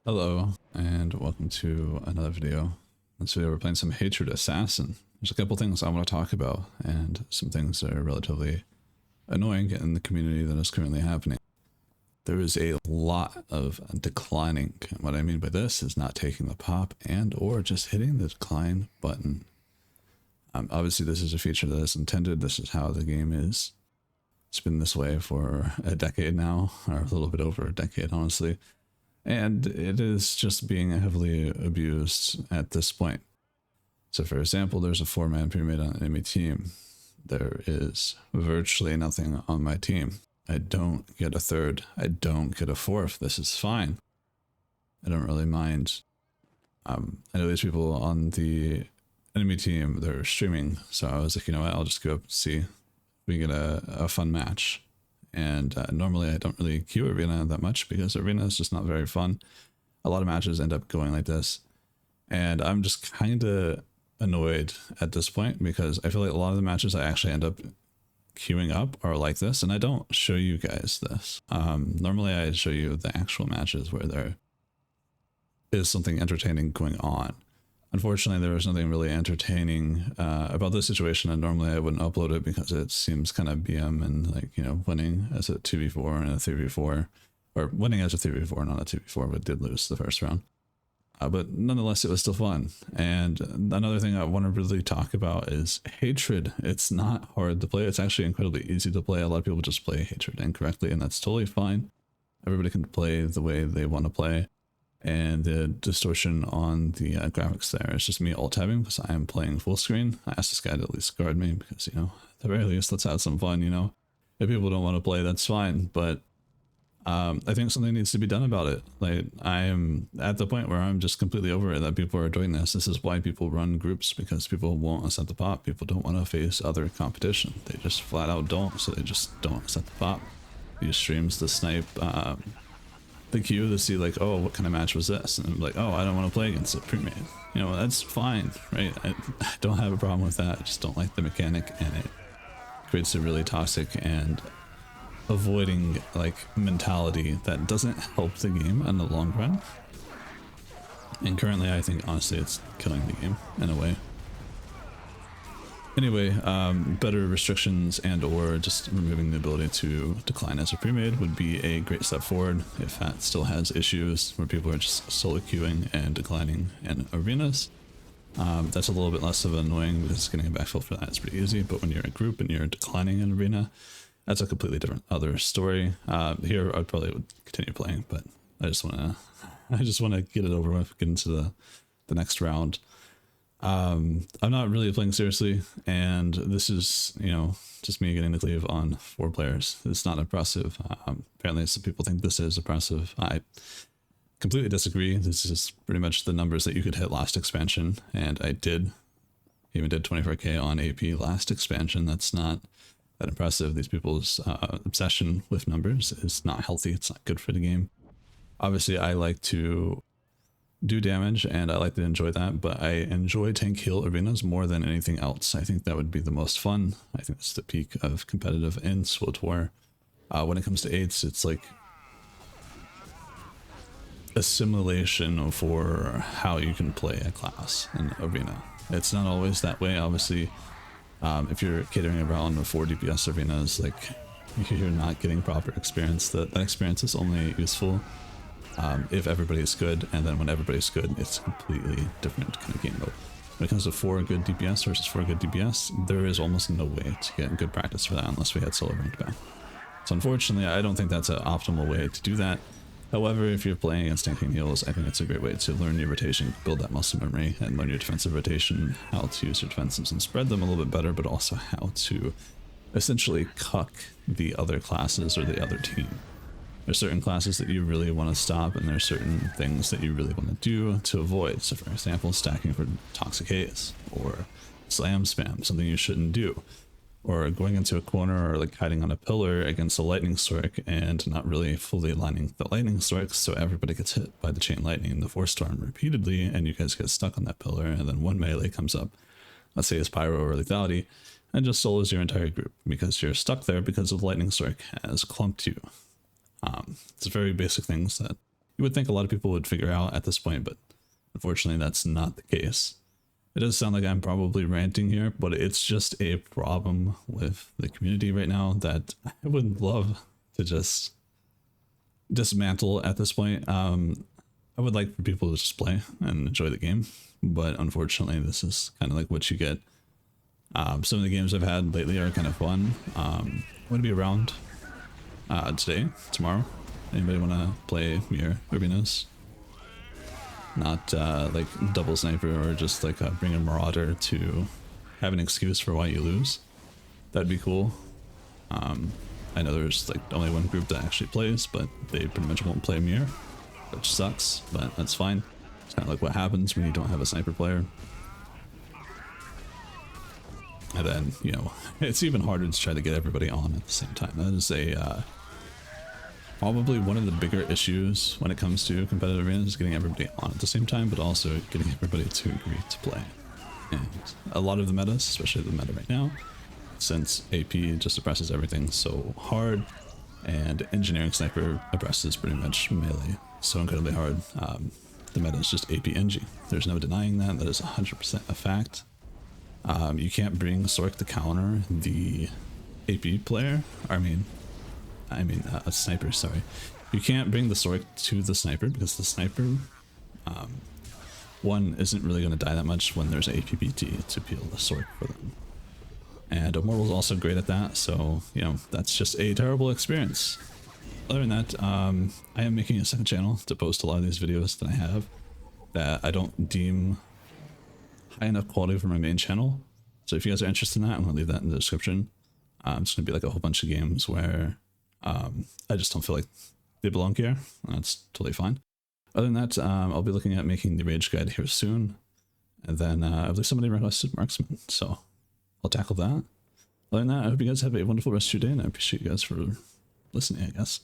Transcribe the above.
Hello, and welcome to another video. In this video we're playing some Hatred Assassin. There's a couple things I want to talk about, and some things that are relatively annoying in the community that is currently happening. There is a lot of declining. What I mean by this is not taking the pop and or just hitting the decline button. Obviously this is a feature that is intended. This is how the game is. It's been this way for a decade now, or a little bit over a decade, honestly. And it is just being heavily abused at this point. So for example, there's a 4-man pyramid on an enemy team. There is virtually nothing on my team. I don't get a third. I don't get a fourth. This is fine. I don't really mind. I know these people on the enemy team, they're streaming. So I was like, you know what, I'll just go up and see if we get a fun match. And normally I don't really queue Arena that much because Arena is just not very fun. A lot of matches end up going like this. And I'm just kind of annoyed at this point because I feel like a lot of the matches I actually end up queuing up are like this. And I don't show you guys this. Normally I show you the actual matches where there is something entertaining going on. Unfortunately, there was nothing really entertaining about this situation, and normally I wouldn't upload it because it seems kind of BM and, like, you know, winning as a 2v4 and a 3v4, or winning as a 3v4, not a 2v4, but did lose the first round. But nonetheless, it was still fun. And another thing I want to really talk about is Hatred. It's not hard to play. It's actually incredibly easy to play. A lot of people just play Hatred incorrectly, and that's totally fine. Everybody can play the way they want to play. And the distortion on the graphics there is just me alt-tabbing because I am playing full screen. I asked this guy to at least guard me because, you know, at the very least, let's have some fun, you know. If people don't want to play, that's fine. But I think something needs to be done about it. Like, I am at the point where I'm just completely over it that people are doing this. This is why people run groups, because people won't accept the pop. People don't want to face other competition. They just flat out don't, so they just don't accept the pop. Use streams to snipe the queue to see, like, oh, what kind of match was this, and I'm like, oh, I don't want to play against it pre-made. You know, that's fine, right? I don't have a problem with that. I just don't like the mechanic, and it creates a really toxic and avoiding, like, mentality that doesn't help the game in the long run. And currently I think honestly it's killing the game in a way. Anyway, better restrictions and or just removing the ability to decline as a pre-made would be a great step forward if that still has issues where people are just solo queuing and declining in arenas. That's a little bit less of annoying because getting a backfill for that is pretty easy, but when you're a group and you're declining in arena, that's a completely different other story. Here I probably would continue playing, but I just want to get it over with, get into the next round. I'm not really playing seriously, and this is, you know, just me getting to cleave on 4 players. It's not impressive. Apparently some people think this is impressive. I completely disagree. This is pretty much the numbers that you could hit last expansion, and I even did 24k on AP last expansion. That's not that impressive. These people's obsession with numbers is not healthy. It's not good for the game. Obviously I like to do damage and I like to enjoy that, but I enjoy tank heal arenas more than anything else. I think that would be the most fun. I think it's the peak of competitive in Swtor. When it comes to 8s, it's like a simulation for how you can play a class in arena. It's not always that way, obviously. If you're catering around 4 DPS arenas, like, you're not getting proper experience. That experience is only useful if everybody's good, and then when everybody's good, it's a completely different kind of game mode. When it comes to 4 good DPS versus 4 good DPS, there is almost no way to get good practice for that unless we had solo ranked back. So unfortunately, I don't think that's an optimal way to do that. However, if you're playing against tanking heals, I think it's a great way to learn your rotation, build that muscle memory, and learn your defensive rotation, how to use your defensives and spread them a little bit better, but also how to essentially cuck the other classes or the other team. There's certain classes that you really want to stop, and there's certain things that you really want to do to avoid. So for example, stacking for toxic haze, or slam spam, something you shouldn't do. Or going into a corner, or like hiding on a pillar against a lightning strike and not really fully aligning the lightning strikes, so everybody gets hit by the chain lightning and the force storm repeatedly, and you guys get stuck on that pillar, and then one melee comes up, let's say it's pyro or lethality, and just solos your entire group because you're stuck there because of lightning strike has clumped you. It's very basic things that you would think a lot of people would figure out at this point, but unfortunately that's not the case. It does sound like I'm probably ranting here, but it's just a problem with the community right now that I would love to just dismantle at this point. I would like for people to just play and enjoy the game, but unfortunately this is kind of like what you get. Some of the games I've had lately are kind of fun. I'm going to be around today, tomorrow. Anybody want to play your arenas? Not like double sniper or just like bring a marauder to have an excuse for why you lose. That'd be cool. I know there's like only one group that actually plays, but they pretty much won't play mirror, which sucks, but that's fine. It's kind of like what happens when you don't have a sniper player. And then, you know, it's even harder to try to get everybody on at the same time. That is a probably one of the bigger issues when it comes to competitive arenas, is getting everybody on at the same time, but also getting everybody to agree to play. And a lot of the metas, especially the meta right now, since AP just oppresses everything so hard, and engineering sniper oppresses pretty much melee so incredibly hard, the meta is just AP NG. There's no denying that. That is 100% a fact. You can't bring Sork to counter the AP player. I mean a sniper, sorry. You can't bring the Sork to the sniper because the sniper, one, isn't really going to die that much when there's APBT to peel the Sork for them. And Immortal's also great at that, so, you know, that's just a terrible experience. Other than that, I am making a second channel to post a lot of these videos that I have that I don't deem high enough quality for my main channel. So if you guys are interested in that, I'm going to leave that in the description. It's going to be like a whole bunch of games where I just don't feel like they belong here. That's totally fine. Other than that, I'll be looking at making the Rage Guide here soon. And then I believe somebody requested Marksman, so I'll tackle that. Other than that, I hope you guys have a wonderful rest of your day, and I appreciate you guys for listening, I guess.